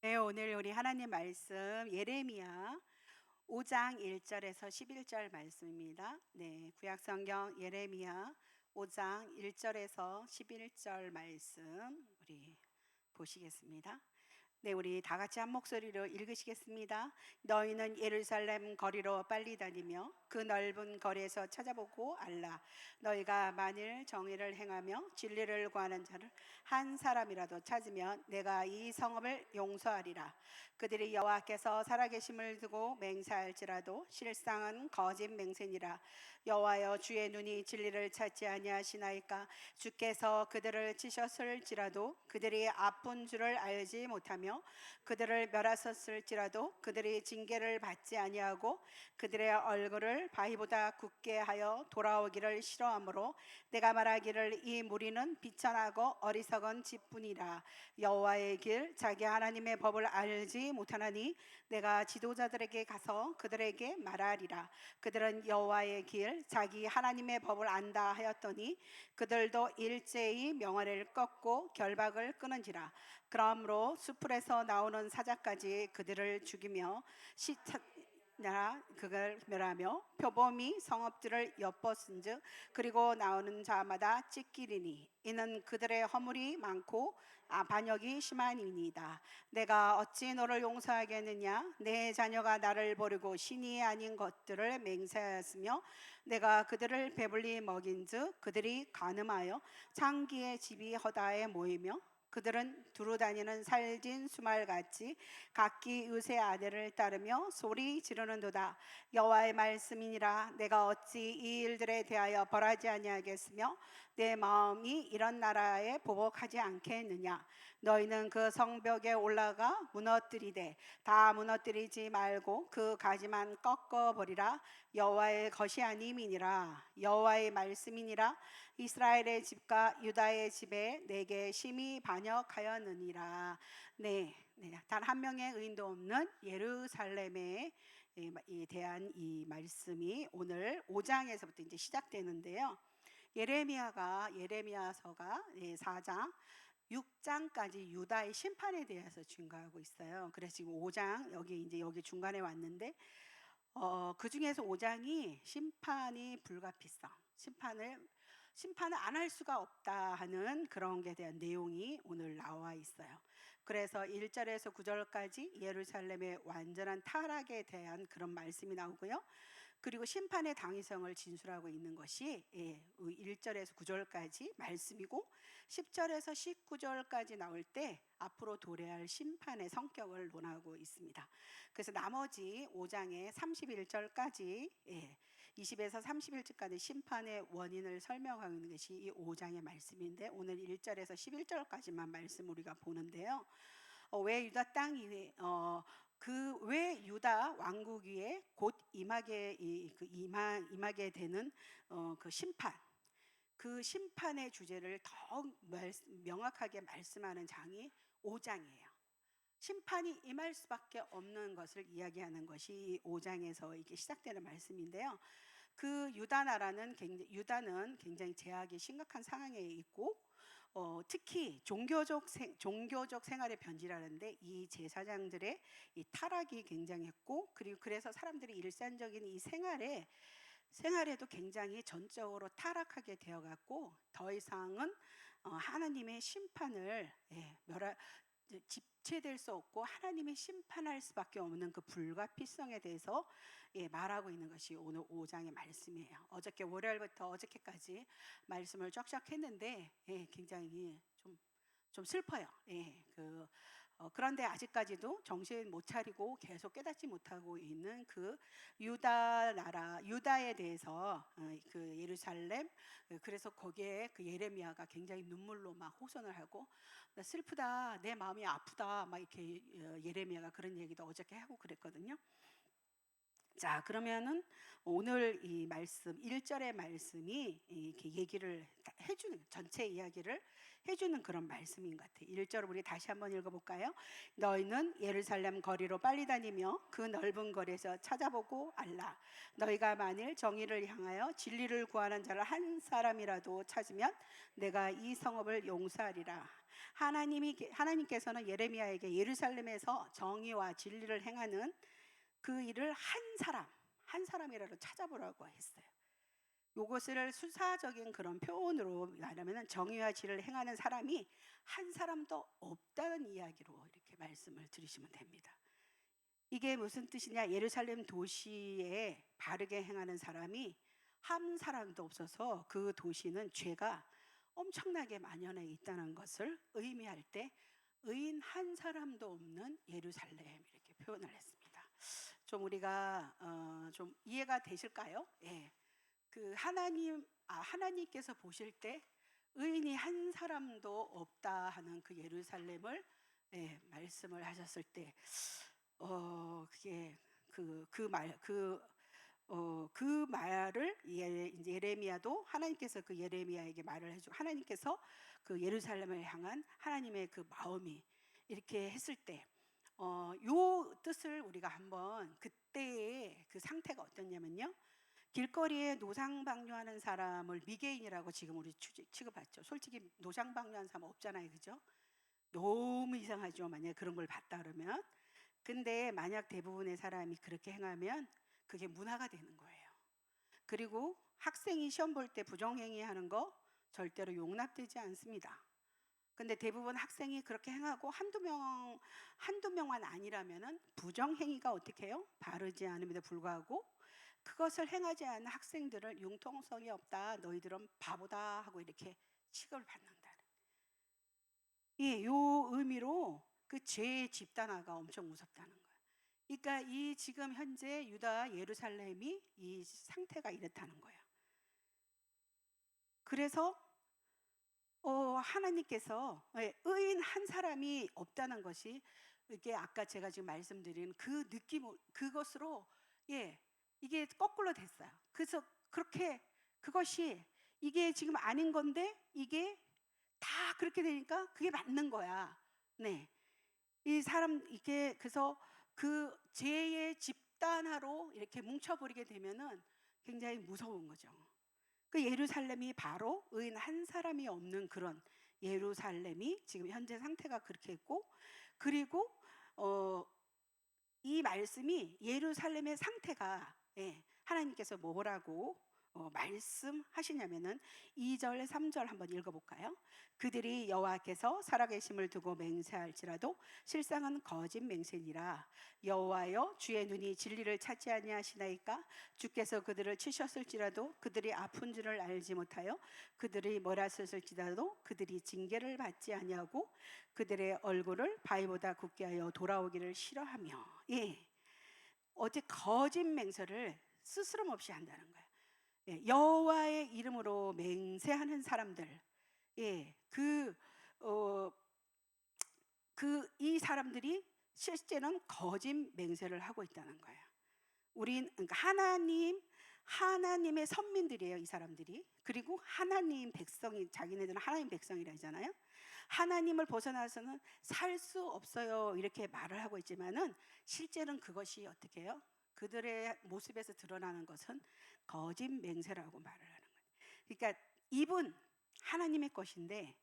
네, 오늘 우리 하나님 말씀 예레미야 5장 1절에서 11절 말씀입니다. 네, 구약 성경 예레미야 5장 1절에서 11절 말씀 우리 보시겠습니다. 네, 우리 다 같이 한 목소리로 읽으시겠습니다. 너희는 예루살렘 거리로 빨리 다니며 그 넓은 거리에서 찾아보고 알라. 너희가 만일 정의를 행하며 진리를 구하는 자를 한 사람이라도 찾으면 내가 이 성읍을 용서하리라. 그들이 여호와께서 살아계심을 두고 맹세할지라도 실상은 거짓 맹세니라. 여호와여, 주의 눈이 진리를 찾지 아니하시나이까? 주께서 그들을 치셨을지라도 그들이 아픈 줄을 알지 못하며 그들을 멸하셨을지라도 그들이 징계를 받지 아니하고 그들의 얼굴을 바위보다 굳게 하여 돌아오기를 싫어하므로 내가 말하기를 이 무리는 비천하고 어리석은 집뿐이라. 여호와의 길 자기 하나님의 법을 알지 못하나니 내가 지도자들에게 가서 그들에게 말하리라. 그들은 여호와의 길 자기 하나님의 법을 안다 하였더니 그들도 일제히 명화를 꺾고 결박을 끊은지라. 그러므로 수풀에서 나오는 사자까지 그들을 죽이며 시나 그걸 멸하며 표범이 성읍들을 엿벗은즉 그리고 나오는 자마다 찢기리니 이는 그들의 허물이 많고 반역이 심하니이다. 내가 어찌 너를 용서하겠느냐? 내 자녀가 나를 버리고 신이 아닌 것들을 맹세하였으며 내가 그들을 배불리 먹인즉 그들이 간음하여 창기의 집이 허다에 모이며 그들은 두루 다니는 살진 수말같이 각기 의세 아내를 따르며 소리 지르는도다. 여호와의 말씀이니라. 내가 어찌 이 일들에 대하여 벌하지 아니하겠으며 내 마음이 이런 나라에 보복하지 않겠느냐? 너희는 그 성벽에 올라가 무너뜨리되 다 무너뜨리지 말고 그 가지만 꺾어버리라. 여호와의 것이 아님이니라. 여호와의 말씀이니라. 이스라엘의 집과 유다의 집에 내게 심히 반역하였느니라. 네, 단 한 명의 의인도 없는 예루살렘에 대한 이 말씀이 오늘 5장에서부터 이제 시작되는데요. 예레미야서가 4장 6장까지 유다의 심판에 대해서 증거하고 있어요. 그래서 지금 5장 여기 중간에 왔는데 그 중에서 5장이 심판이 불가피성, 심판을 안 할 수가 없다 하는 그런 게 대한 내용이 오늘 나와 있어요. 그래서 1절에서 9절까지 예루살렘의 완전한 타락에 대한 그런 말씀이 나오고요. 그리고 심판의 당위성을 진술하고 있는 것이 1절에서 9절까지 말씀이고 10절에서 19절까지 나올 때 앞으로 도래할 심판의 성격을 논하고 있습니다. 그래서 나머지 5장의 31절까지 20에서 31절까지 심판의 원인을 설명하고 있는 것이 이 5장의 말씀인데 오늘 1절에서 11절까지만 말씀 우리가 보는데요. 왜 유다 땅이 왜 유다 왕국 위에 곧 임하게 되는 그 심판, 그 심판의 주제를 더욱 명확하게 말씀하는 장이 5장이에요. 심판이 임할 수밖에 없는 것을 이야기하는 것이 5장에서 이게 시작되는 말씀인데요. 그 유다는 굉장히 제약이 심각한 상황에 있고 특히 종교적 생활의 변질하는데 이 제사장들의 이 타락이 굉장했고 그리고 그래서 사람들이 일상적인 이 생활에도 굉장히 전적으로 타락하게 되어갔고 더 이상은 하나님의 심판을 집체될 수 없고 하나님이 심판할 수밖에 없는 그 불가피성에 대해서 말하고 있는 것이 오늘 5장의 말씀이에요. 어저께 월요일부터 어저께까지 말씀을 쫙쫙 했는데 굉장히 좀 슬퍼요. 그런데 아직까지도 정신 못 차리고 계속 깨닫지 못하고 있는 그 유다에 대해서 그 예루살렘, 그래서 거기에 그 예레미야가 굉장히 눈물로 막 호소를 하고 나 슬프다, 내 마음이 아프다, 막 이렇게 예레미야가 그런 얘기도 어저께 하고 그랬거든요. 자, 그러면은 오늘 이 말씀 1절의 말씀이 이렇게 얘기를 해주는, 전체 이야기를 해주는 그런 말씀인 것 같아요. 1절 우리 다시 한번 읽어볼까요? 너희는 예루살렘 거리로 빨리 다니며 그 넓은 거리에서 찾아보고 알라. 너희가 만일 정의를 향하여 진리를 구하는 자를 한 사람이라도 찾으면 내가 이 성읍을 용서하리라. 하나님께서는 예레미야에게 예루살렘에서 정의와 진리를 행하는 그 일을 한 사람이라도 찾아보라고 했어요. 이것을 수사적인 그런 표현으로 말하면 정의와 진리를 행하는 사람이 한 사람도 없다는 이야기로 이렇게 말씀을 드리시면 됩니다. 이게 무슨 뜻이냐? 예루살렘 도시에 바르게 행하는 사람이 한 사람도 없어서 그 도시는 죄가 엄청나게 만연해 있다는 것을 의미할 때 의인 한 사람도 없는 예루살렘 이렇게 표현을 했습니다. 좀 우리가 좀 이해가 되실까요? 예. 그 하나님께서 보실 때 의인이 한 사람도 없다 하는 그 예루살렘을 말씀을 하셨을 때 그게 그 말을 이제 예레미야도 하나님께서 그 예레미야에게 말을 해주고 하나님께서 그 예루살렘을 향한 하나님의 그 마음이 이렇게 했을 때 요 뜻을 우리가 한번 그때의 그 상태가 어떻냐면요. 길거리에 노상방뇨하는 사람을 미개인이라고 지금 우리 취급하죠. 솔직히 노상방뇨하는 사람 없잖아요, 그죠? 너무 이상하죠, 만약 그런 걸 봤다 그러면. 근데 만약 대부분의 사람이 그렇게 행하면 그게 문화가 되는 거예요. 그리고 학생이 시험 볼 때 부정행위 하는 거 절대로 용납되지 않습니다. 근데 대부분 학생이 그렇게 행하고 한두 명만 아니라면은 부정행위가 어떻게 해요? 바르지 않음에도 불구하고 그것을 행하지 않는 학생들을 융통성이 없다, 너희들은 바보다 하고 이렇게 취급을 받는다. 예, 요 의미로 그 죄의 집단화가 엄청 무섭다는 거예요. 그러니까 이 지금 현재 유다 예루살렘이 이 상태가 이렇다는 거예요. 그래서 하나님께서 의인 한 사람이 없다는 것이 이게 아까 제가 지금 말씀드린 그 느낌, 그것으로 이게 거꾸로 됐어요. 그래서 그렇게 그것이 이게 지금 아닌 건데 이게 다 그렇게 되니까 그게 맞는 거야. 네, 이 사람 이게 그래서 그 죄의 집단화로 이렇게 뭉쳐버리게 되면은 굉장히 무서운 거죠. 그 예루살렘이 바로 의인 한 사람이 없는 그런 예루살렘이 지금 현재 상태가 그렇게 있고, 그리고 이 말씀이 예루살렘의 상태가 하나님께서 뭐라고 말씀하시냐면은 2절 3절 한번 읽어볼까요? 그들이 여호와께서 살아계심을 두고 맹세할지라도 실상은 거짓 맹세니라. 여호와여, 주의 눈이 진리를 찾지 아니하시나이까? 주께서 그들을 치셨을지라도 그들이 아픈 줄을 알지 못하여 그들이 몰았을지라도 그들이 징계를 받지 아니하고 그들의 얼굴을 바위보다 굳게 하여 돌아오기를 싫어하며. 어제 거짓 맹세를 스스럼 없이 한다는 거예요. 여호와의 이름으로 맹세하는 사람들, 이 사람들이 실제는 거짓 맹세를 하고 있다는 거예요. 그러니까 하나님의 선민들이에요, 이 사람들이. 그리고 하나님 백성이, 자기네들은 하나님 백성이라 하잖아요. 하나님을 벗어나서는 살 수 없어요, 이렇게 말을 하고 있지만은 실제는 그것이 어떻게 해요? 그들의 모습에서 드러나는 것은 거짓 맹세라고 말을 하는 거예요. 그러니까 입은 하나님의 것인데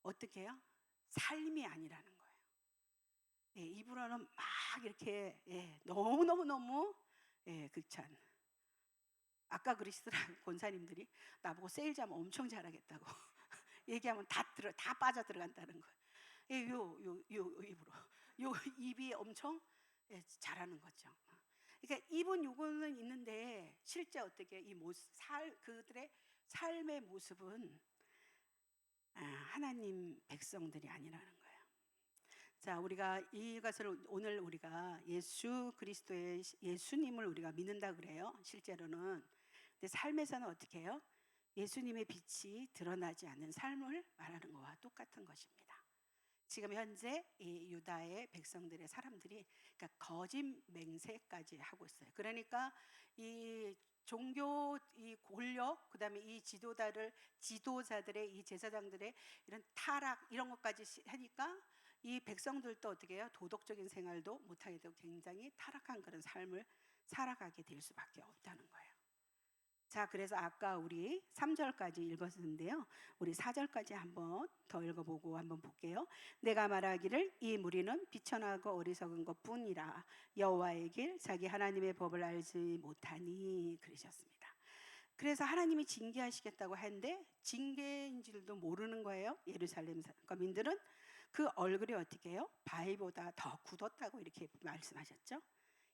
어떻게 해요? 삶이 아니라는 거예요. 입으로는 막 이렇게 너무 극찬. 아까 그러시더라 권사님들이 나보고 세일자면 엄청 잘하겠다고 얘기하면 다 빠져 들어간다는 거예요. 요 입으로 요 입이 엄청 잘하는 거죠. 그러니까 입은 요거는 있는데 실제 어떻게 이 모습, 그들의 삶의 모습은 하나님 백성들이 아니라는 거예요. 자, 우리가 이것을 오늘 우리가 예수 그리스도의 예수님을 우리가 믿는다 그래요. 실제로는. 근데 삶에서는 어떻게 해요? 예수님의 빛이 드러나지 않는 삶을 말하는 것과 똑같은 것입니다. 지금 현재 이 유다의 백성들의 사람들이 그러니까 거짓 맹세까지 하고 있어요. 그러니까 이 종교 이 권력 그다음에 이 지도자들의 이 제사장들의 이런 타락 이런 것까지 하니까 이 백성들도 어떻게 해요? 도덕적인 생활도 못하게 되고 굉장히 타락한 그런 삶을 살아가게 될 수밖에 없다는 거예요. 자, 그래서 아까 우리 3절까지 읽었는데요. 우리 4절까지 한번 더 읽어보고 한번 볼게요. 내가 말하기를 이 무리는 비천하고 어리석은 것뿐이라 여호와의 길 자기 하나님의 법을 알지 못하니 그러셨습니다. 그래서 하나님이 징계하시겠다고 하는데 징계인 줄도 모르는 거예요. 예루살렘 거민들은 그 얼굴이 어떻게 해요? 바위보다 더 굳었다고 이렇게 말씀하셨죠.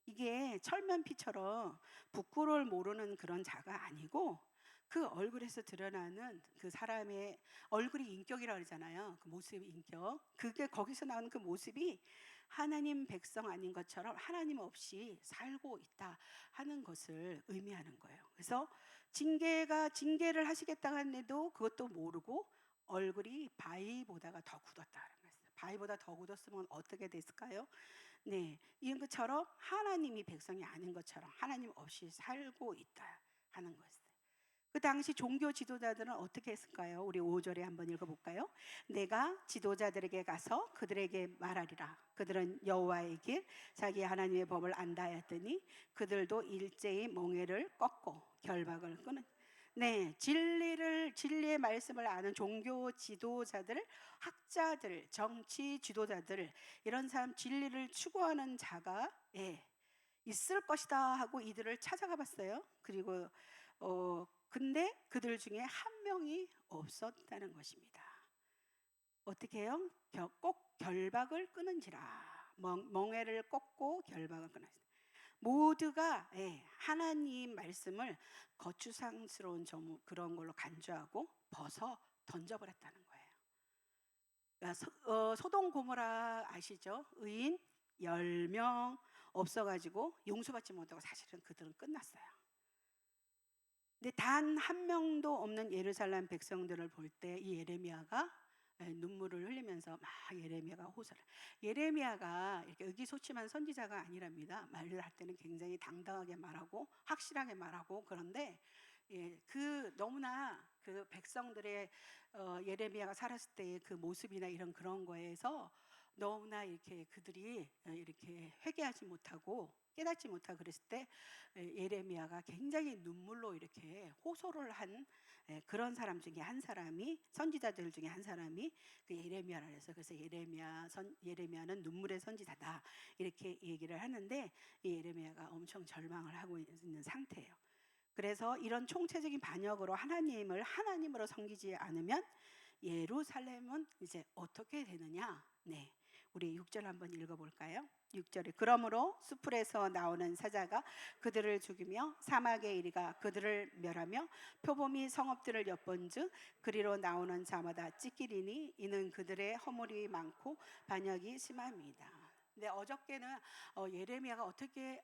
이게 철면피처럼 부끄러울 모르는 그런 자가 아니고 그 얼굴에서 드러나는 그 사람의 얼굴이 인격이라고 그러잖아요. 그 모습이 인격. 그게 거기서 나오는 그 모습이 하나님 백성 아닌 것처럼 하나님 없이 살고 있다 하는 것을 의미하는 거예요. 그래서 징계를 하시겠다 했는데도 그것도 모르고 얼굴이 바위보다가 더 굳었다는 거예요. 바위보다 더 굳었으면 어떻게 됐을까요? 네, 이런 것처럼 하나님이 백성이 아닌 것처럼 하나님 없이 살고 있다 하는 것을. 그 당시 종교 지도자들은 어떻게 했을까요? 우리 5절에 한번 읽어볼까요? 내가 지도자들에게 가서 그들에게 말하리라. 그들은 여호와의 길, 자기 하나님의 법을 안다 하였더니 그들도 일제히 멍에를 꺾고 결박을 끊은. 네, 진리의 말씀을 아는 종교 지도자들, 학자들, 정치 지도자들 이런 사람 진리를 추구하는 자가 있을 것이다 하고 이들을 찾아가 봤어요. 그리고 근데 그들 중에 한 명이 없었다는 것입니다. 어떻게 해요? 꼭 결박을 끊은지라. 멍에를 꺾고 결박을 끊었어요. 모두가 하나님 말씀을 거추상스러운 그런 걸로 간주하고 벗어 던져버렸다는 거예요. 그러니까 소돔 고모라 아시죠? 의인 10명 없어가지고 용서받지 못하고 사실은 그들은 끝났어요. 근데 단 한 명도 없는 예루살렘 백성들을 볼 때 이 예레미야가 눈물을 흘리면서 막 예레미야가 호소를. 예레미야가 이렇게 의기소침한 선지자가 아니랍니다. 말을 할 때는 굉장히 당당하게 말하고 확실하게 말하고 그런데 그 너무나 그 백성들의 예레미야가 살았을 때의 그 모습이나 이런 그런 거에서 너무나 이렇게 그들이 이렇게 회개하지 못하고 깨닫지 못하고 그랬을 때 예레미야가 굉장히 눈물로 이렇게 호소를 한 그런 사람 중에 한 사람이 선지자들 중에 한 사람이 그 예레미야라 해서 그래서 예레미야는 눈물의 선지자다 이렇게 얘기를 하는데 이 예레미야가 엄청 절망을 하고 있는 상태예요. 그래서 이런 총체적인 반역으로 하나님을 하나님으로 섬기지 않으면 예루살렘은 이제 어떻게 되느냐? 네. 우리 6절 한번 읽어볼까요? 6절에 그러므로 수풀에서 나오는 사자가 그들을 죽이며 사막의 이리가 그들을 멸하며 표범이 성읍들을 엿본즉 그리로 나오는 자마다 찢기리니 이는 그들의 허물이 많고 반역이 심함이다. 근데 어저께는 예레미야가 어떻게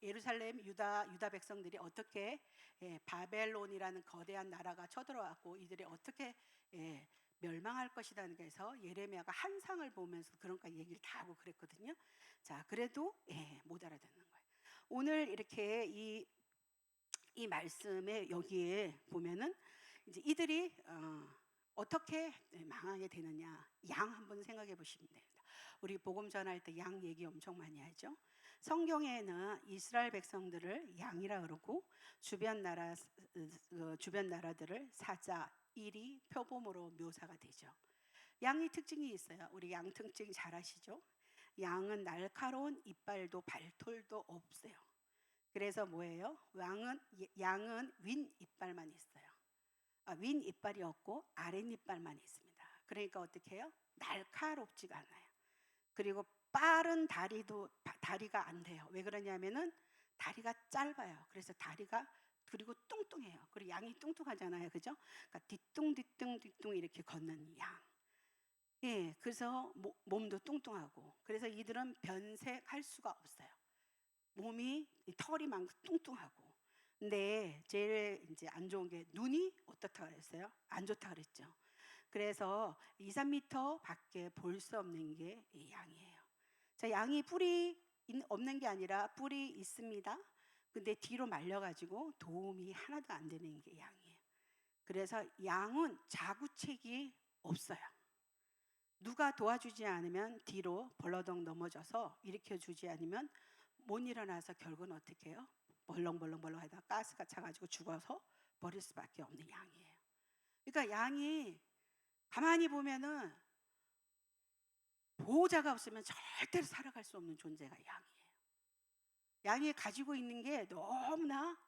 예루살렘 유다 백성들이 어떻게 바벨론이라는 거대한 나라가 쳐들어왔고 이들이 어떻게 멸망할 것이라는 게서 예레미야가 한상을 보면서 그런 거 얘기를 다 하고 그랬거든요. 자, 그래도 못 알아듣는 거예요. 오늘 이렇게 이 말씀에 여기에 보면은 이제 이들이 어떻게 망하게 되느냐 양 한번 생각해 보시면 됩니다. 우리 복음 전할 때 양 얘기 엄청 많이 하죠. 성경에는 이스라엘 백성들을 양이라 그러고 주변 나라들을 사자, 이리, 표범으로 묘사가 되죠. 양이 특징이 있어요. 우리 양 특징 잘 아시죠? 양은 날카로운 이빨도 발털도 없어요. 그래서 뭐예요? 양은 윈 이빨만 있어요. 윈 이빨이 없고 아랫 이빨만 있습니다. 그러니까 어떻게 해요? 날카롭지가 않아요. 그리고 빠른 다리가 안 돼요. 왜 그러냐면은 다리가 짧아요. 그래서 다리가 그리고 뚱뚱해요. 그리고 양이 뚱뚱하잖아요, 그죠? 그러니까 뒤뚱 이렇게 걷는 양. 그래서 몸도 뚱뚱하고, 그래서 이들은 변색할 수가 없어요. 몸이 털이 많고 뚱뚱하고. 근데 제일 이제 안 좋은 게 눈이 어떻다 그랬어요? 안 좋다 그랬죠. 그래서 2, 3미터 밖에 볼 수 없는 게 이 양이에요. 자, 양이 뿔이 없는 게 아니라 뿔이 있습니다. 근데 뒤로 말려가지고 도움이 하나도 안 되는 게 양이에요. 그래서 양은 자구책이 없어요. 누가 도와주지 않으면 뒤로 벌러덩 넘어져서 일으켜주지 않으면 못 일어나서 결국은 어떻게 해요? 벌렁벌렁 하다가 가스가 차가지고 죽어서 버릴 수밖에 없는 양이에요. 그러니까 양이 가만히 보면은 보호자가 없으면 절대로 살아갈 수 없는 존재가 양이에요. 양이 가지고 있는 게 너무나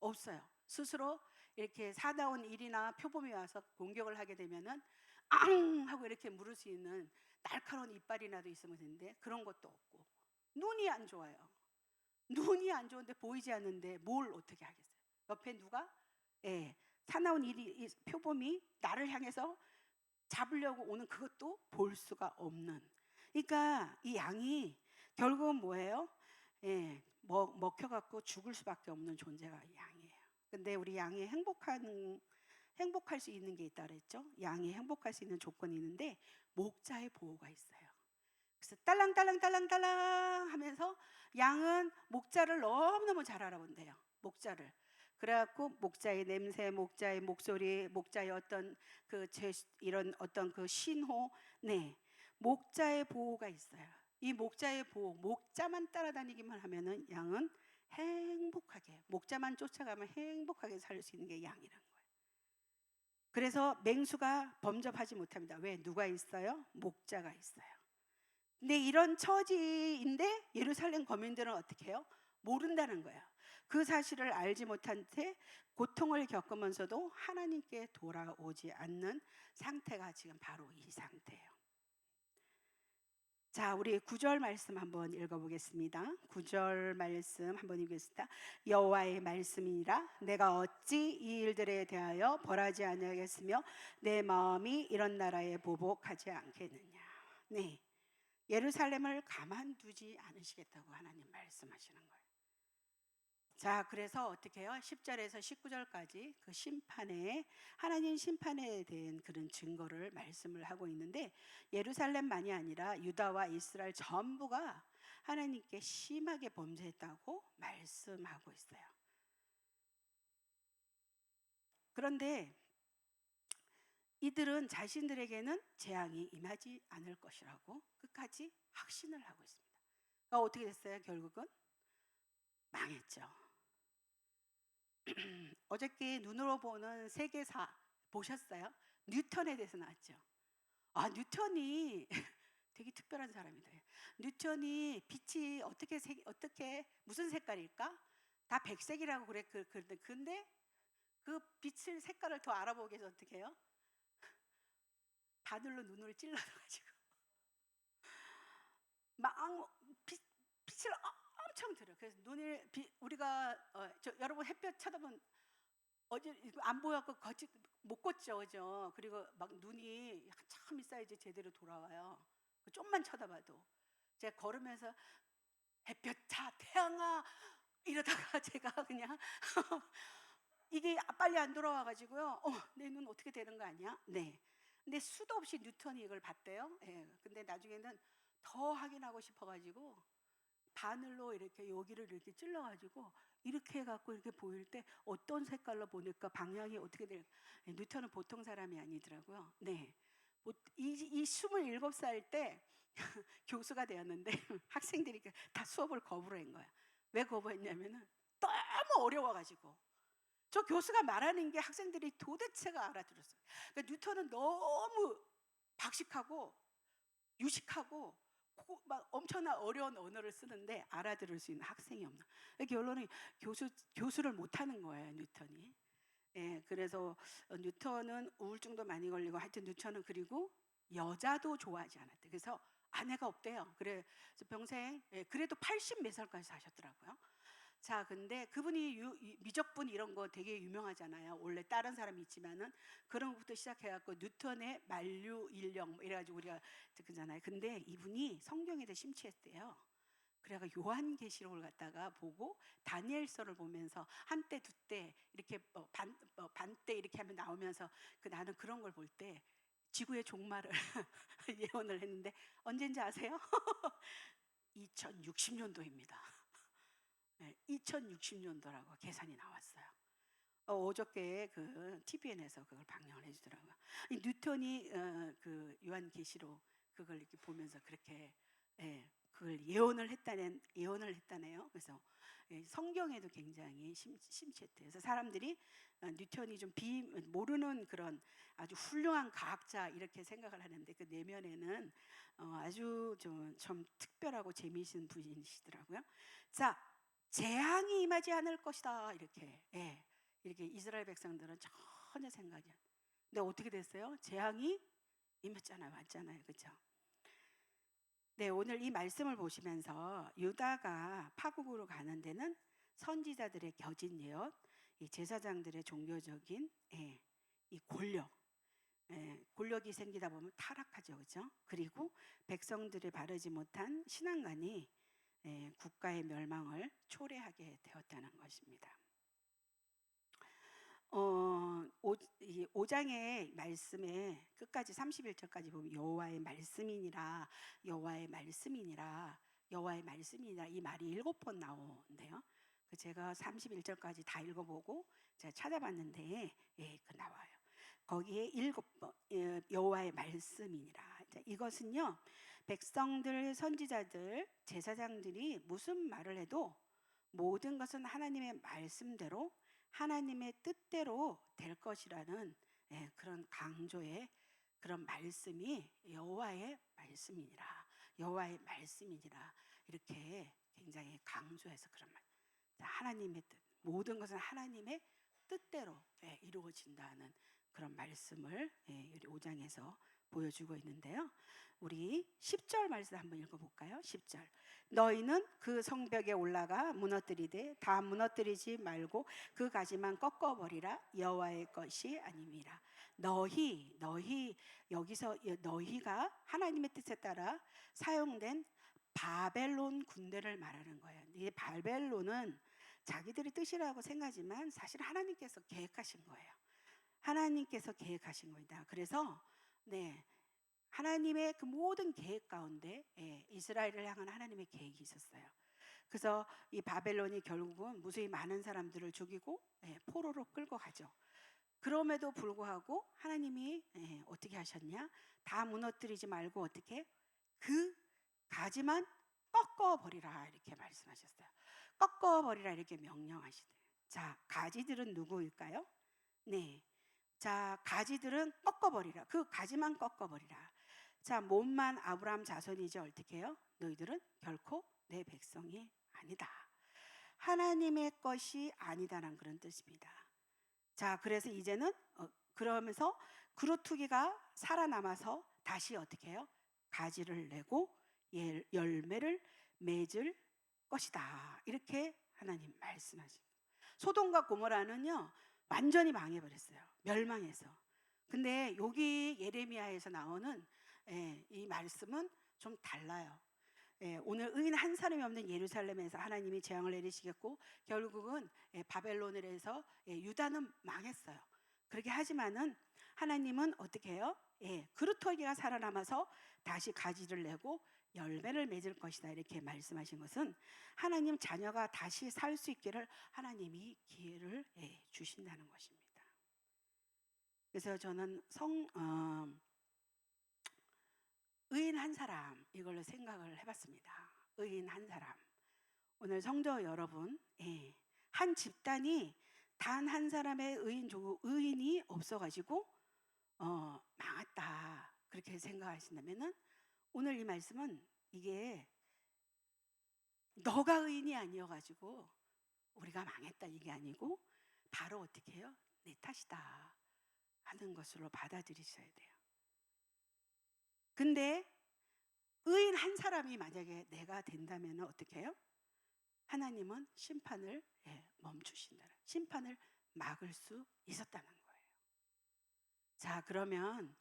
없어요. 스스로 이렇게 사나운 일이나 표범이 와서 공격을 하게 되면은 앙 하고 이렇게 물을 수 있는 날카로운 이빨이라도 있으면 되는데 그런 것도 없고, 눈이 안 좋아요. 눈이 안 좋은데 보이지 않는데 뭘 어떻게 하겠어요? 옆에 누가 예, 사나운 일이 표범이 나를 향해서 잡으려고 오는 그것도 볼 수가 없는. 그러니까 이 양이 결국은 뭐예요? 예, 먹혀갖고 죽을 수밖에 없는 존재가 양이에요. 근데 우리 양이 행복할 수 있는 게 있다 그랬죠? 양이 행복할 수 있는 조건이 있는데 목자의 보호가 있어요. 그래서 딸랑딸랑딸랑딸랑 하면서 양은 목자를 너무너무 잘 알아본대요. 목자를. 그래갖고 목자의 냄새, 목자의 목소리, 목자의 어떤 이런 어떤 그 신호, 네, 목자의 보호가 있어요. 이 목자의 보호, 목자만 따라다니기만 하면은 양은 행복하게, 목자만 쫓아가면 행복하게 살 수 있는 게 양이라는 거예요. 그래서 맹수가 범접하지 못합니다. 왜? 누가 있어요? 목자가 있어요. 근데 이런 처지인데 예루살렘 거민들은 어떻게 해요? 모른다는 거예요. 그 사실을 알지 못한 채 고통을 겪으면서도 하나님께 돌아오지 않는 상태가 지금 바로 이 상태예요. 자, 우리 9절 말씀 한번 읽어보겠습니다. 9절 말씀 한번 읽겠습니다. 여호와의 말씀이니라 내가 어찌 이 일들에 대하여 벌하지 아니하겠으며 내 마음이 이런 나라에 보복하지 않겠느냐. 네, 예루살렘을 가만두지 않으시겠다고 하나님 말씀하시는 거예요. 자, 그래서 어떻게 해요? 10절에서 19절까지 그 심판에, 하나님 심판에 대한 그런 증거를 말씀을 하고 있는데, 예루살렘만이 아니라 유다와 이스라엘 전부가 하나님께 심하게 범죄했다고 말씀하고 있어요. 그런데 이들은 자신들에게는 재앙이 임하지 않을 것이라고 끝까지 확신을 하고 있습니다. 그러니까 어떻게 됐어요? 결국은 망했죠. 어저께 눈으로 보는 세계사 보셨어요? 뉴턴에 대해서 나왔죠. 아, 뉴턴이 되게 특별한 사람이다. 뉴턴이 빛이 어떻게 무슨 색깔일까? 다 백색이라고 근데 그 빛을 색깔을 더 알아보기 위해서 어떻게 해요? 바늘로 눈을 찔러가지고 막 빛을 엄청 들여. 그래서 우리가 여러분 햇볕 쳐다보면 어제 안 보여갖고 못 걷죠, 그죠? 그리고 막 눈이 한참 있어야지 제대로 돌아와요. 좀만 쳐다봐도 제가 걸으면서 햇볕아, 태양아 이러다가 제가 그냥 이게 빨리 안 돌아와가지고요. 내 눈 어떻게 되는 거 아니야? 네. 근데 수도 없이 뉴턴이 이걸 봤대요. 예. 근데 나중에는 더 확인하고 싶어가지고 바늘로 이렇게 여기를 이렇게 찔러가지고 이렇게 해갖고 이렇게 보일 때 어떤 색깔로 보니까 방향이 어떻게 될까? 뉴턴은 보통 사람이 아니더라고요. 네. 이 27살 때 교수가 되었는데 학생들이 다 수업을 거부를 한 거야. 왜 거부했냐면은 너무 어려워가지고 저 교수가 말하는 게 학생들이 도대체가 알아들었어요. 그러니까 뉴턴은 너무 박식하고 유식하고 막 엄청난 어려운 언어를 쓰는데 알아들을 수 있는 학생이 없나. 결론은 교수를 못하는 거예요, 뉴턴이. 예, 그래서 뉴턴은 우울증도 많이 걸리고 하여튼 뉴턴은 그리고 여자도 좋아하지 않았대. 그래서 아내가 없대요. 그래서 평생 그래도 80 몇 살까지 사셨더라고요. 자, 근데 그분이 미적분 이런 거 되게 유명하잖아요. 원래 다른 사람이 있지만은 그런 것부터 시작해갖고 뉴턴의 만류인령 이래가지고 우리가 듣잖아요. 근데 이분이 성경에 대해 심취했대요. 그래가 요한계시록을 갖다가 보고 다니엘서를 보면서 한때 두때 이렇게 반때 이렇게 하면 나오면서 나는 그런 걸 볼 때 지구의 종말을 예언을 했는데 언젠지 아세요? 2060년도입니다. 2060년도라고 계산이 나왔어요. 어저께 그 TVN에서 그걸 방영을 해주더라고요. 이 뉴턴이 그 요한계시록 그걸 이렇게 보면서 그렇게 그걸 예언을 했다네요. 그래서 성경에도 굉장히 심취했대요. 그래서 사람들이 뉴턴이 좀 모르는 그런 아주 훌륭한 과학자 이렇게 생각을 하는데 그 내면에는 아주 좀 특별하고 재미있는 분이시더라고요. 자, 재앙이 임하지 않을 것이다 이렇게 이스라엘 백성들은 전혀 생각이 안. 근데 어떻게 됐어요? 재앙이 임했잖아요, 왔잖아요, 그렇죠? 네, 오늘 이 말씀을 보시면서 유다가 파국으로 가는 데는 선지자들의 겨진 예언, 이 제사장들의 종교적인 이 권력이 생기다 보면 타락하죠, 그렇죠? 그리고 백성들이 바르지 못한 신앙관이 국가의 멸망을 초래하게 되었다는 것입니다. 이 5장의 말씀에 끝까지 31절까지 보면 여호와의 말씀이니라 여호와의 말씀이니라 여호와의 말씀이니라 이 말이 7번 나오는데요. 제가 31절까지 다 읽어보고 제가 찾아봤는데 그 나와요. 거기에 7번 여호와의 말씀이니라. 이것은요 백성들, 선지자들, 제사장들이 무슨 말을 해도 모든 것은 하나님의 말씀대로 하나님의 뜻대로 될 것이라는 그런 강조의 그런 말씀이 여호와의 말씀이니라 여호와의 말씀이니라 이렇게 굉장히 강조해서 그런 말. 하나님의 뜻, 모든 것은 하나님의 뜻대로 이루어진다는 그런 말씀을 우리 5장에서 보여주고 있는데요. 우리 10절 말씀 한번 읽어볼까요? 10절. 너희는 그 성벽에 올라가 무너뜨리되 다 무너뜨리지 말고 그 가지만 꺾어버리라 여호와의 것이 아님이라. 너희 여기서 너희가 하나님의 뜻에 따라 사용된 바벨론 군대를 말하는 거예요. 이 바벨론은 자기들의 뜻이라고 생각하지만 사실 하나님께서 계획하신 거예요. 하나님께서 계획하신 겁니다. 그래서 하나님의 그 모든 계획 가운데 이스라엘을 향한 하나님의 계획이 있었어요. 그래서 이 바벨론이 결국은 무수히 많은 사람들을 죽이고 포로로 끌고 가죠. 그럼에도 불구하고 하나님이 어떻게 하셨냐? 다 무너뜨리지 말고 어떻게? 그 가지만 꺾어버리라 이렇게 말씀하셨어요. 꺾어버리라 이렇게 명령하시대요. 자, 가지들은 누구일까요? 네. 자, 가지들은 꺾어버리라. 그 가지만 꺾어버리라. 자, 몸만 아브라함 자손이지 어떻게 해요? 너희들은 결코 내 백성이 아니다. 하나님의 것이 아니다라는 그런 뜻입니다. 자, 그래서 이제는 그러면서 그루터기가 살아남아서 다시 어떻게 해요? 가지를 내고 열매를 맺을 것이다. 이렇게 하나님 말씀하십니다. 소돔과 고모라는요 완전히 망해버렸어요. 멸망해서. 근데 여기 예레미야에서 나오는 이 말씀은 좀 달라요. 오늘 의인 한 사람이 없는 예루살렘에서 하나님이 재앙을 내리시겠고 결국은 바벨론을 해서 유다는 망했어요. 그렇게 하지만은 하나님은 어떻게 해요? 그루터기가 살아남아서 다시 가지를 내고 열매를 맺을 것이다 이렇게 말씀하신 것은 하나님 자녀가 다시 살 수 있기를 하나님이 기회를 주신다는 것입니다. 그래서 저는 의인 한 사람 이걸로 생각을 해봤습니다. 의인 한 사람. 오늘 성도 여러분, 한 집단이 단 한 사람의 의인이 없어가지고 망했다 그렇게 생각하신다면은 오늘 이 말씀은 이게 너가 의인이 아니어가지고 우리가 망했다 이게 아니고 바로 어떻게 해요? 내 탓이다 하는 것으로 받아들이셔야 돼요. 근데 의인 한 사람이 만약에 내가 된다면 어떻게 해요? 하나님은 심판을 멈추신다. 심판을 막을 수 있었다는 거예요. 자, 그러면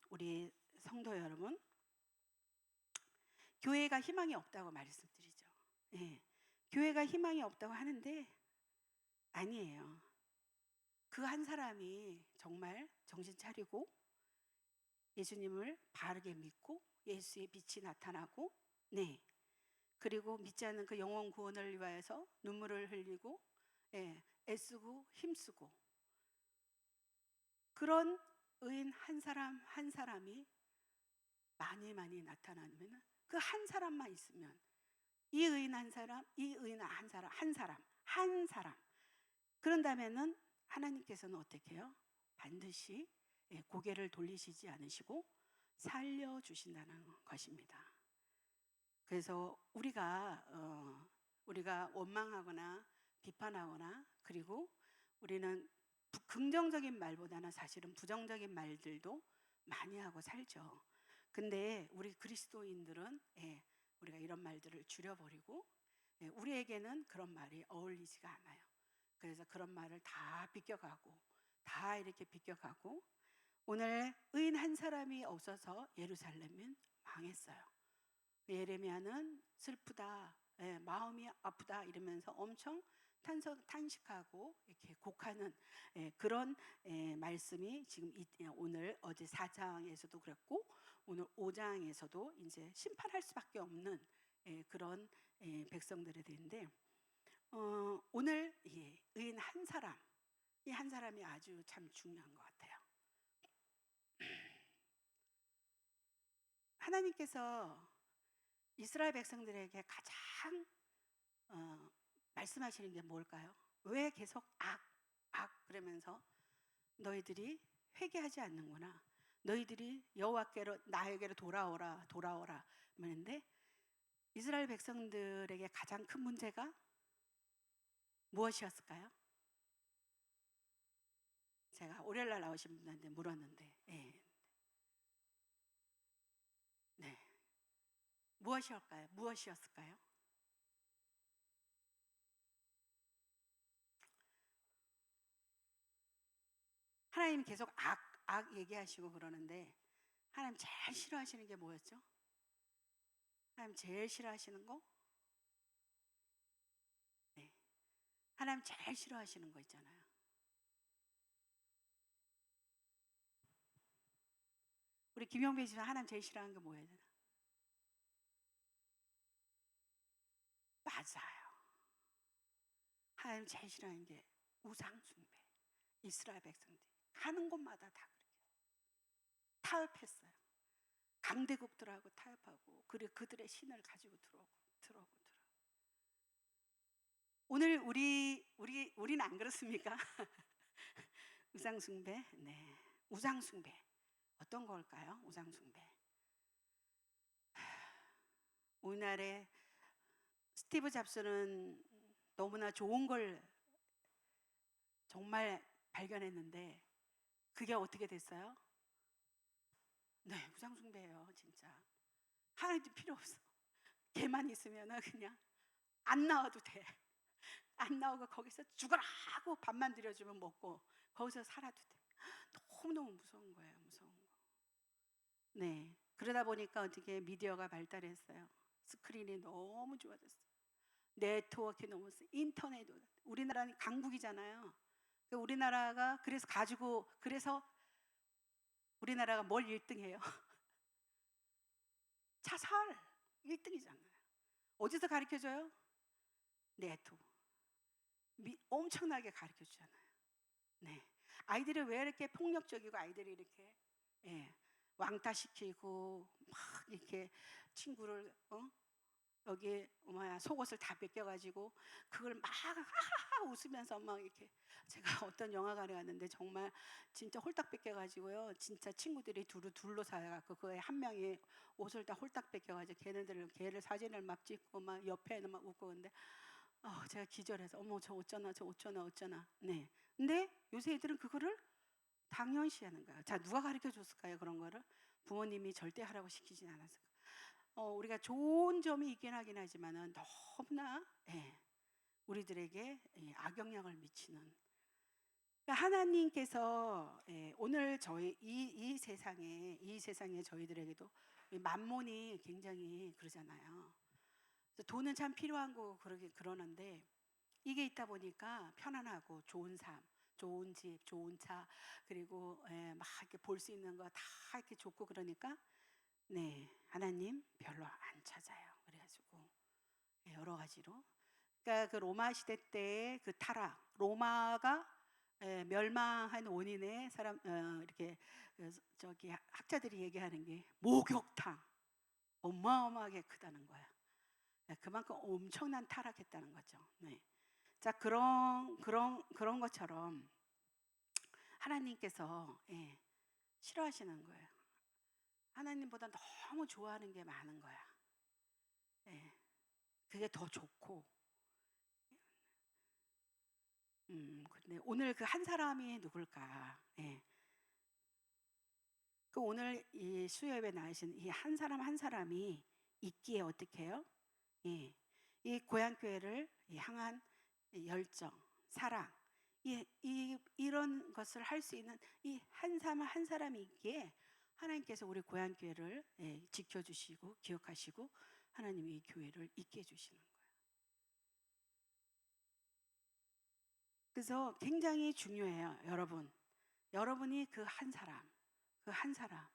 우리 성도 여러분, 교회가 희망이 없다고 말씀드리죠. 교회가 희망이 없다고 하는데 아니에요. 그 한 사람이 정말 정신 차리고 예수님을 바르게 믿고 예수의 빛이 나타나고, 네, 그리고 믿지 않는 그 영혼 구원을 위하여서 눈물을 흘리고, 예, 애쓰고 힘쓰고, 그런 의인 한 사람 한 사람이 많이 많이 나타나면, 그 한 사람만 있으면, 이 의인 한 사람, 이 의인 한 사람, 한 사람, 한 사람, 그런다면은 하나님께서는 어떻게 해요? 반드시, 예, 고개를 돌리시지 않으시고 살려주신다는 것입니다. 그래서 우리가 원망하거나 비판하거나, 그리고 우리는 긍정적인 말보다는 사실은 부정적인 말들도 많이 하고 살죠. 근데 우리 그리스도인들은, 예, 우리가 이런 말들을 줄여버리고, 예, 우리에게는 그런 말이 어울리지가 않아요. 그래서 그런 말을 다 비껴가고, 다 이렇게 비껴가고, 오늘 의인 한 사람이 없어서 예루살렘은 망했어요. 예레미야는 슬프다, 예, 마음이 아프다 이러면서 엄청 탄식하고 이렇게 곡하는, 예, 그런, 예, 말씀이 지금 오늘 어제 4장에서도 그랬고 오늘 5장에서도 이제 심판할 수밖에 없는, 예, 그런, 예, 백성들이 되는데, 오늘, 예, 의인 한 사람, 이 한 사람이 아주 참 중요한 것 같아요. 하나님께서 이스라엘 백성들에게 가장 말씀하시는 게 뭘까요? 왜 계속 그러면서 너희들이 회개하지 않는구나. 너희들이 여호와께로 나에게로 돌아오라 하는데, 이스라엘 백성들에게 가장 큰 문제가 무엇이었을까요? 제가 월요일날 나오신 분한테 물었는데, 예, 네, 무엇이었을까요? 하나님 계속 악 얘기하시고 그러는데, 하나님 제일 싫어하시는 게 뭐였죠? 하나님 제일 싫어하시는 거? 네, 하나님 제일 싫어하시는 거 있잖아요. 우리 김용배 집사 하나님 제일 싫어하는 게 뭐예요? 맞아요. 하나님 제일 싫어하는 게 우상숭배. 이스라엘 백성들이 가는 곳마다 다 그렇게 타협했어요. 강대국들하고 타협하고, 그리고 그들의 신을 가지고 들어오고. 오늘 우리는 안 그렇습니까? 우상숭배, 네, 우상숭배 어떤 걸까요? 우상숭배. 오늘날에 스티브 잡스는 너무나 좋은 걸 정말 발견했는데, 그게 어떻게 됐어요? 네, 우상숭배예요, 진짜. 하나님도 필요 없어. 걔만 있으면은 그냥 안 나와도 돼. 안 나오고 거기서 죽어라 하고 밥만 들여주면 먹고 거기서 살아도 돼. 너무너무 무서운 거예요, 무서운 거. 네, 그러다 보니까 어떻게 미디어가 발달했어요. 스크린이 너무 좋아졌어요. 네트워크 너무 인터넷. 우리나라는 강국이잖아요. 우리나라가 그래서 우리나라가 뭘 1등해요? 자살 1등이잖아요. 어디서 가르쳐줘요? 네트워크. 엄청나게 가르쳐 주잖아요. 네, 아이들이 왜 이렇게 폭력적이고, 아이들이 이렇게, 예, 왕따시키고 막 이렇게 친구를, 여기 속옷을 다 벗겨가지고 그걸 막 하하하 웃으면서 막 이렇게. 제가 어떤 영화관에 갔는데 정말 진짜 홀딱 벗겨가지고요, 진짜 친구들이 둘로 사갖고 그에 한 명이 옷을 다 홀딱 벗겨가지고 걔를 사진을 막 찍고 막 옆에는 막 웃고. 근데 제가 기절해서, 어머 저 어쩌나. 네, 근데 요새 애들은 그거를 당연시하는 거예요. 자, 누가 가르쳐 줬을까요? 그런 거를 부모님이 절대 하라고 시키진 않았어요. 우리가 좋은 점이 있긴 하긴 하지만은 너무나, 예, 우리들에게, 예, 악영향을 미치는. 그러니까 하나님께서, 예, 오늘 저희 이 세상에 저희들에게도 만몬이 굉장히 그러잖아요. 그래서 돈은 참 필요한 거 그러는데, 이게 있다 보니까 편안하고 좋은 삶, 좋은 집, 좋은 차, 그리고 막 이렇게 볼 수 있는 거 다 이렇게 좋고 그러니까 네, 하나님 별로 안 찾아요. 그래가지고 여러 가지로. 그러니까 그 로마 시대 때 그 타락, 로마가 멸망한 원인의 사람 이렇게 저기 학자들이 얘기하는 게 목욕탕 어마어마하게 크다는 거야. 그만큼 엄청난 타락했다는 거죠. 네. 자, 그런 것처럼 하나님께서 싫어하시는 거예요. 하나님보다 너무 좋아하는 게 많은 거야. 예. 그게 더 좋고. 근데 오늘 그 한 사람이 누굴까? 예. 그 오늘 이 수요예배 나으신 이 한 사람 한 사람이 있기에 어떻게 해요? 예. 이 고향교회를 향한 열정, 사랑, 이런 것을 할 수 있는 이 한 사람 한 사람이 있기에 하나님께서 우리 고향교회를 지켜주시고 기억하시고 하나님이 이 교회를 있게 해주시는 거예요. 그래서 굉장히 중요해요, 여러분. 여러분이 그 한 사람, 그 한 사람,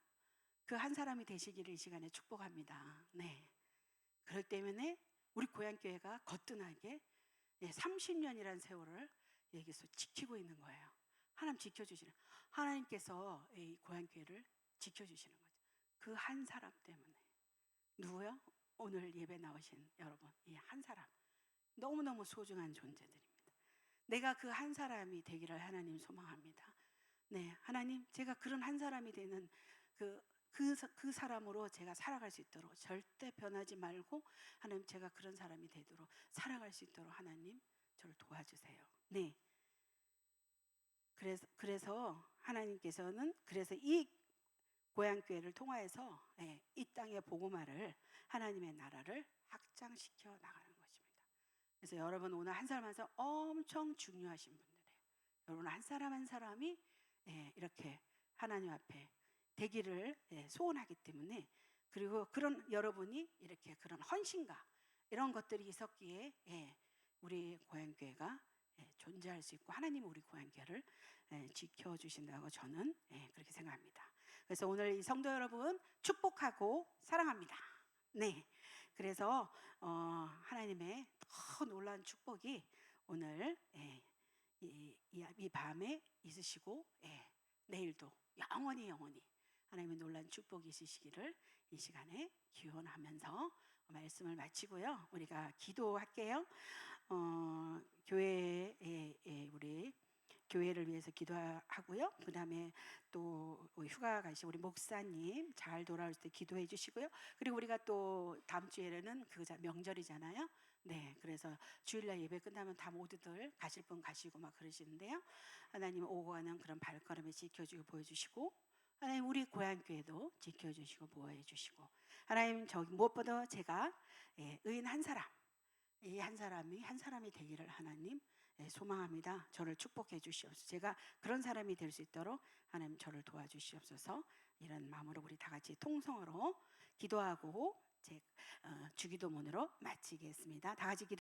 그 한 사람이 되시기를 이 시간에 축복합니다. 네. 그럴 때문에 우리 고향교회가 거뜬하게 30년이라는 세월을 여기서 지키고 있는 거예요. 하나님 지켜주시는, 하나님께서 이 고향교회를 지켜주시는 거죠. 그 한 사람 때문에. 누구요? 오늘 예배 나오신 여러분, 이 한 사람. 너무너무 소중한 존재들입니다. 내가 그 한 사람이 되기를 하나님 소망합니다. 네, 하나님, 제가 그런 한 사람이 되는 그 사람으로 제가 살아갈 수 있도록 절대 변하지 말고 하나님, 제가 그런 사람이 되도록 살아갈 수 있도록 하나님 저를 도와주세요. 네. 그래서 하나님께서는 그래서 이 고향교회를 통하여서 이 땅의 복음화를 하나님의 나라를 확장시켜 나가는 것입니다. 그래서 여러분 오늘 한 사람 한 사람 엄청 중요하신 분들이에요. 여러분 한 사람 한 사람이 이렇게 하나님 앞에 되기를 소원하기 때문에, 그리고 그런 여러분이 이렇게 그런 헌신과 이런 것들이 있었기에 우리 고향교회가 존재할 수 있고 하나님이 우리 고향교회를 지켜주신다고 저는 그렇게 생각합니다. 그래서 오늘 이 성도 여러분 축복하고 사랑합니다. 네, 그래서 하나님의 더 놀라운 축복이 오늘 이 밤에 있으시고 내일도 영원히 하나님의 놀라운 축복이 있으시기를 이 시간에 기원하면서 말씀을 마치고요. 우리가 기도할게요. 교회에 우리 교회를 위해서 기도하고요. 그 다음에 또 휴가 가신 우리 목사님 잘 돌아올 때 기도해 주시고요. 그리고 우리가 또 다음 주에는 그 명절이잖아요. 네, 그래서 주일날 예배 끝나면 다 모두들 가실 분 가시고 막 그러시는데요. 하나님 오고 가는 그런 발걸음을 지켜주고 보여주시고, 하나님 우리 고향교회도 지켜주시고 보호해주시고, 하나님 저기 무엇보다 제가 의인 한 사람, 이 한 사람이 한 사람이 되기를 하나님 소망합니다. 저를 축복해 주시옵소서. 제가 그런 사람이 될 수 있도록 하나님 저를 도와주시옵소서. 이런 마음으로 우리 다 같이 통성으로 기도하고 주기도문으로 마치겠습니다. 다 같이 기도.